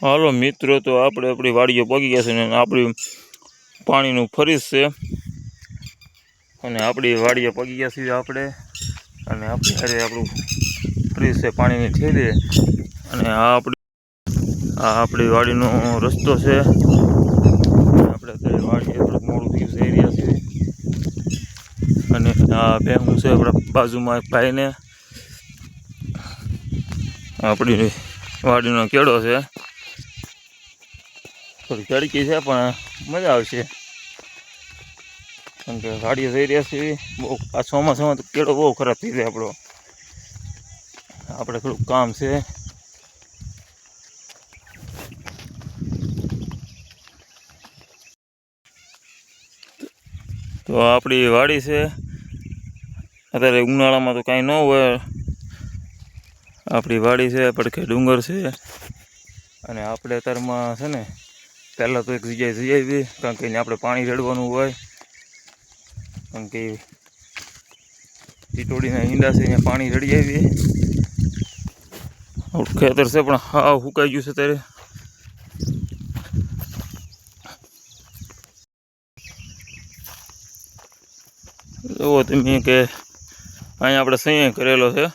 હાલો મિત્રો, તો આપણે આપણી વાડીઓ પગી ગયા છે ને આપણી પાણીનું ફરીશ છે અને આપણી વાડીઓ પગી ગયા છીએ આપણે. અને આપણી હારે આપણું ફરીશ છે પાણીની થેલી. અને આ આપણી વાડીનો રસ્તો છે. આપણે અત્યારે વાડીએ થોડુંક મોડું થયું છે એરિયા છે. અને આ ભેહું છે આપણા બાજુમાં એક ભાઈને. આપણી વાડીનો કેળો છે. થોડી ચડકી છે પણ મજા આવશે, કારણ કે વાડીએ જઈ રહ્યા છીએ. બહુ આ ચોમાસામાં તો કેળો બહુ ખરાબ થઈ જાય આપણો. આપણે થોડુંક કામ છે. તો આપણી વાડી છે. અત્યારે ઉનાળામાં તો કાંઈ ન હોય. આપણી વાડી છે, પડખે ડુંગર છે. અને આપણે અત્યારમાં છે ને પહેલાં તો એક જગ્યાએ જઈ આવી, કારણ કે આપણે પાણી રેડવાનું હોય. કારણ કે ટીટોડીના ઈંડા છે, અહીંયા પાણી રેડી આવીએ. ખેતર છે પણ હાવ સુકાઈ ગયું છે ત્યારે. જુઓ તમે કે અહીંયા આપણે સહી કરેલો છે.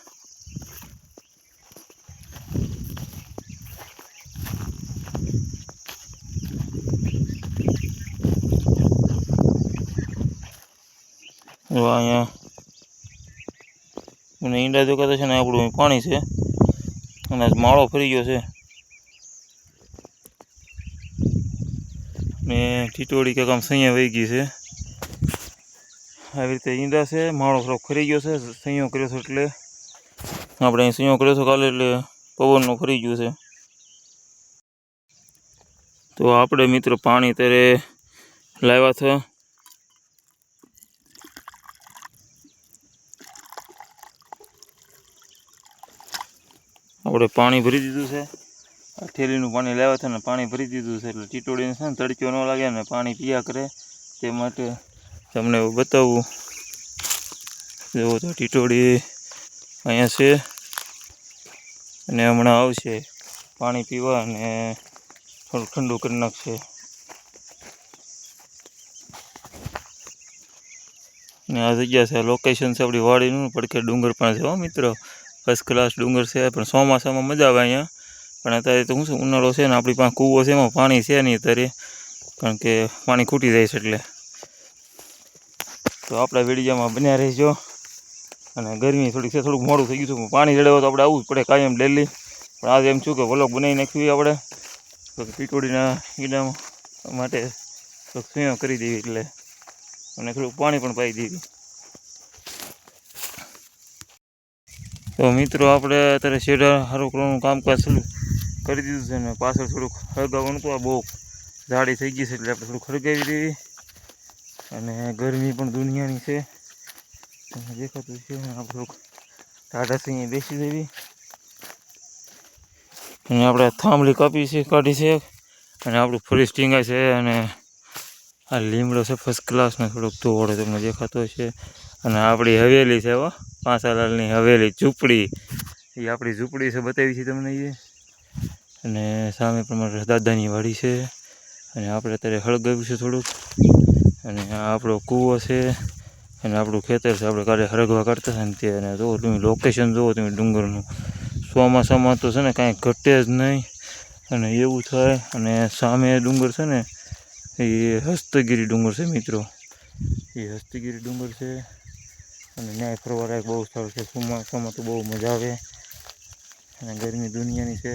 અહીંયા અને ઈંડા જોકાતા છે ને આપણું પાણી છે. અને માળો ફરી ગયો છે ને ટીટોળી કંઈક આમ સૈયા વહી ગઈ છે. આવી રીતે ઈંડા છે, માળો થોડોક ફરી ગયો છે. સૈયો કર્યો છે એટલે આપણે અહીં સૈયો કર્યો છે કાલે, એટલે પવનનો ફરી ગયું છે. તો આપણે મિત્રો પાણી ત્યારે લાવ્યા છે. આપણે પાણી ભરી દીધું છે. આ થેલીનું પાણી લાવ્યા છે ને પાણી ભરી દીધું છે, એટલે ટીટોળીને છે ને તડકો ન લાગે ને પાણી પીયા કરે તે માટે તમને એવું બતાવું. જુઓ તો ટીટોળી અહીંયા છે અને હમણાં આવશે પાણી પીવા અને થોડું ઠંડુ કરી નાખશે. ને આ જગ્યા છે, લોકેશન છે આપણી વાડીનું. પડખે ડુંગર પણ છે હો મિત્રો, ફર્સ્ટ ક્લાસ ડુંગર છે. પણ ચોમાસામાં મજા આવે અહીંયા. પણ અત્યારે તો શું છે, ઉનાળો છે ને આપણી પાસે કૂવો છે, એમાં પાણી છે નહીં અત્યારે, કારણ કે પાણી ખૂટી જાય છે. એટલે તો આપણા વિડીયોમાં બન્યા રહીજો. અને ગરમી થોડીક છે, થોડુંક મોડું થઈ ગયું છે. પાણી રેડવા તો આપણે આવવું જ પડે કાયમ ડેલી. પણ આજે એમ છું કે વ્લોગ બનાવી નાખ્યું આપણે, તો ટીટોળીના ઈંડા માટે તો સૂયો કરી દેવી, એટલે અને થોડુંક પાણી પણ પાઈ દેવી. તો મિત્રો આપણે અત્યારે શેઢા સારું કરવાનું કામકાજ કરી દીધું છે. ને પાછળ થોડુંક હળગાવવાનું તો આ બહુ જાડી થઈ ગઈ છે, એટલે આપણે થોડુંક હળગાવી દેવી. અને ગરમી પણ દુનિયાની છે, દેખાતું છે. આપણે થોડુંક ટાઢા સિંહ બેસી દેવી. અને આપણે થાંભલી કાઢી છે. અને આપણું ફરી ટીંગાય છે. અને આ લીમડો છે ફર્સ્ટ ક્લાસનો, થોડોક ધોળો તમને દેખાતો છે. અને આપણી હવેલી છે હો, પાંસાલાલની હવેલી, ઝૂંપડી. એ આપણી ઝૂંપડી છે, બતાવી છે તમને એ. અને સામે પ્રમાણે દાદાની વાડી છે. અને આપણે અત્યારે હળગાવ્યું છે થોડુંક. અને આ આપણો કૂવો છે અને આપણું ખેતર છે. આપણે કાલે હળગવા કાઢતા હતા ને તે. અને જુઓ તમે લોકેશન, જુઓ તમે ડુંગરનું. ચોમાસામાં તો છે ને કાંઈ ઘટે જ નહીં, અને એવું થાય. અને સામે ડુંગર છે ને એ હસ્તગીરી ડુંગર છે મિત્રો, એ હસ્તગીરી ડુંગર છે. અને ન્યાય ફરવા લાયક બહુ સારું છે. ચોમાસામાં તો બહુ મજા આવે. અને ગરમી દુનિયાની છે.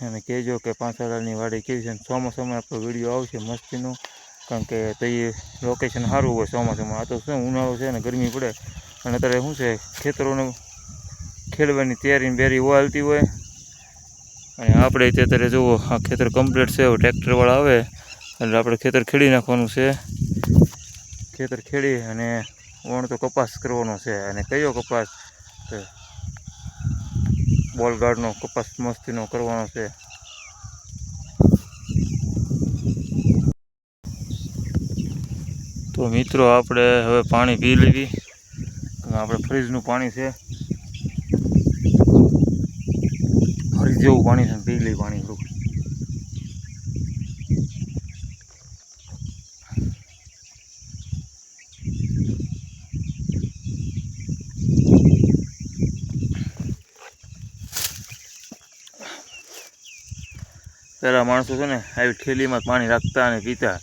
અને કહેજો કે પાંસાલાલની વાડી કેવી છે. ચોમાસામાં આપણો વિડીયો આવશે મસ્તીનો, કારણ કે તો એ લોકેશન સારું હોય ચોમાસામાં. આ તો શું ઉનાળો છે ને ગરમી પડે, અને અત્યારે શું છે ખેતરોને ખેડવાની તૈયારી બેરી હાલતી હોય. અને આપણે અત્યારે જુઓ આ ખેતર કમ્પ્લીટ છે. ટ્રેક્ટરવાળા આવે એટલે આપણે ખેતર ખેડી નાખવાનું છે. ખેતર ખેડી અને વણ તો કપાસ કરવાનો છે. અને કયો કપાસ? બોલગાર્ડનો કપાસ મસ્તીનો કરવાનો છે. તો મિત્રો આપણે હવે પાણી પી લેવી. આપણે ફ્રીજનું પાણી છે, જેવું પાણી છે, પી લઈ પાણી થોડુંક. પહેલાં માણસો છે ને આવી ઠેલીમાં પાણી રાખતા અને પીતા,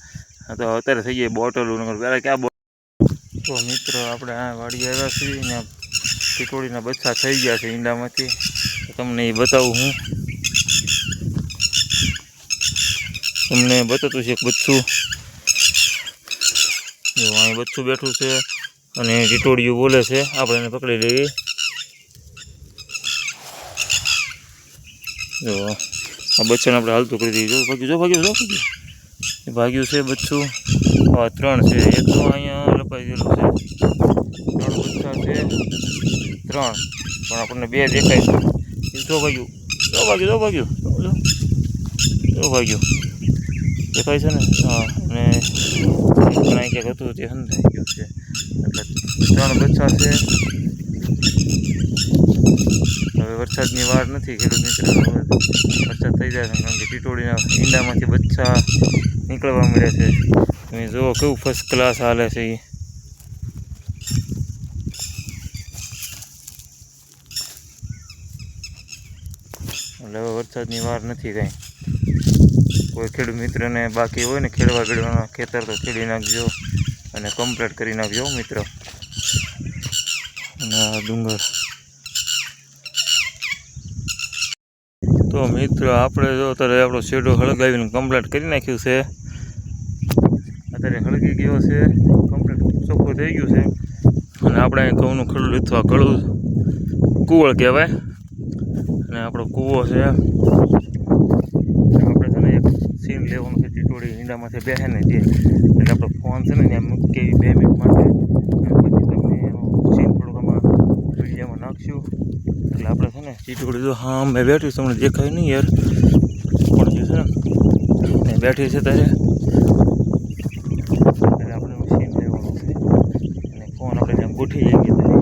તો અત્યારે થઈ ગઈ બોટલો. પહેલાં ક્યાં તો મિત્રો આપણે આ વાડી આવ્યા છીએ ને ટીટોળીના બચ્ચા થઈ ગયા છે ઈંડામાંથી. તમને એ બતાવું હું, તમને બતાતું છે એક બચ્ચું. જો અહીં બચ્ચું બેઠું છે અને ટીટોળિયું બોલે છે, આપણે એને પકડી લઈએ. જો આ બચ્ચાને આપણે હાલતું કરી દઈએ. ભાગ્યું ભાગ્યું છે બચ્ચું. આ 3 છે, એક તો અહીંયા લપાઈ ગયેલું છે. 3 બચ્ચા છે, 3 પણ આપણને 2 દેખાય છે. ભાગ્યું દેખાય છે ને. હા, અને ઘણા ક્યાંક હતું તે હંધાઈ ગયું છે. એટલે 3 બચ્ચા છે. હવે વરસાદની વાર નથી ખેડૂત મિત્ર, વરસાદ થઈ જાય છે, કારણ કે ટીટોળીના ઈંડામાંથી બચ્ચા નીકળવા મળે છે. તમે જુઓ કેવું ફર્સ્ટ ક્લાસ હાલે છે એ. એટલે હવે વરસાદની વાર નથી કાંઈ. કોઈ ખેડૂત મિત્રને બાકી હોય ને ખેડવા બેડવાના ખેતર, તો ખેડી નાખજો અને કમ્પ્લીટ કરી નાખજો મિત્ર. અને આ ડુંગર તો મિત્ર આપણે જો અત્યારે આપણો શેડો હળગાવીને કમ્પ્લીટ કરી નાખ્યું છે. અત્યારે હળગી ગયો છે, કમ્પ્લીટ ચોખ્ખું થઈ ગયું છે. અને આપણે અહીં ઘઉંનું ખડું અથવા ગળું કુવળ કહેવાય. અને આપણો કૂવો છે. આપણે છે ને એક સીન લેવાનું છે, ટીટોળી ઈંડામાંથી બેસે ને જે, એટલે આપણો ફોન છે ને ત્યાં મૂકી 2 મિનિટ માટે, પછી તમને એનો સીન થોડુંક આમાં વિડીયોમાં નાખશું. એટલે આપણે છે ને ટીટોળી તો હા મેં બેઠી તમને દેખાય નહીં યાર, પણ જે છે ને બેઠી છે ત્યારે આપણે સીન લેવાનું છે. અને ફોન આપણે ત્યાં ગોઠવી જઈએ ત્યારે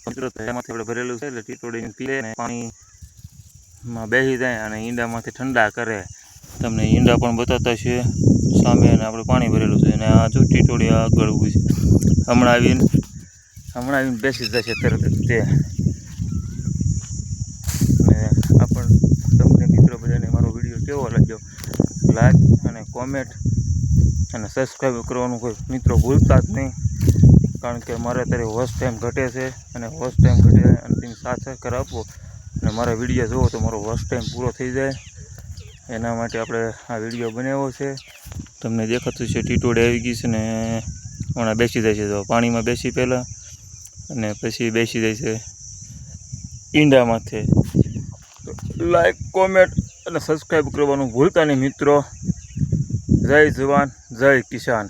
મિત્રો એમાંથી આપણે ભરેલું છે. એટલે ટીટોળી પીએ ને પાણીમાં બેસી જાય અને ઈંડામાંથી ઠંડા કરે. તમને ઈંડા પણ બતાવતા છે સામે, અને આપણે પાણી ભરેલું છે. અને આ જો ટીટોળી આગળ ઊભી છે, હમણાં આવીને બેસી જશે તરત જ તે. અને તમને મિત્રો બધાને મારો વિડીયો કેવો લાગ્યો, લાઈક અને કોમેન્ટ અને સબસ્ક્રાઈબ કરવાનું કોઈ મિત્રો ભૂલતા જ નહીં, કારણ કે મારે અત્યારે વોચ ટાઈમ ઘટે છે. અને વોચ ટાઈમ ઘટે અને તેની સાથ સહકાર આપવો અને મારા વિડીયો જુઓ તો મારો વોચ ટાઈમ પૂરો થઈ જાય, એના માટે આપણે આ વિડીયો બનાવ્યો છે. તમને દેખાતું છે ટીટોળી આવી ગઈ છે ને હમણાં બેસી જાય છે. તો પાણીમાં બેસી પહેલાં અને પછી બેસી જાય છે ઈંડામાંથી. લાઈક કોમેન્ટ અને સબસ્ક્રાઈબ કરવાનું ભૂલતા નહીં મિત્રો. જય જવાન જય કિસાન.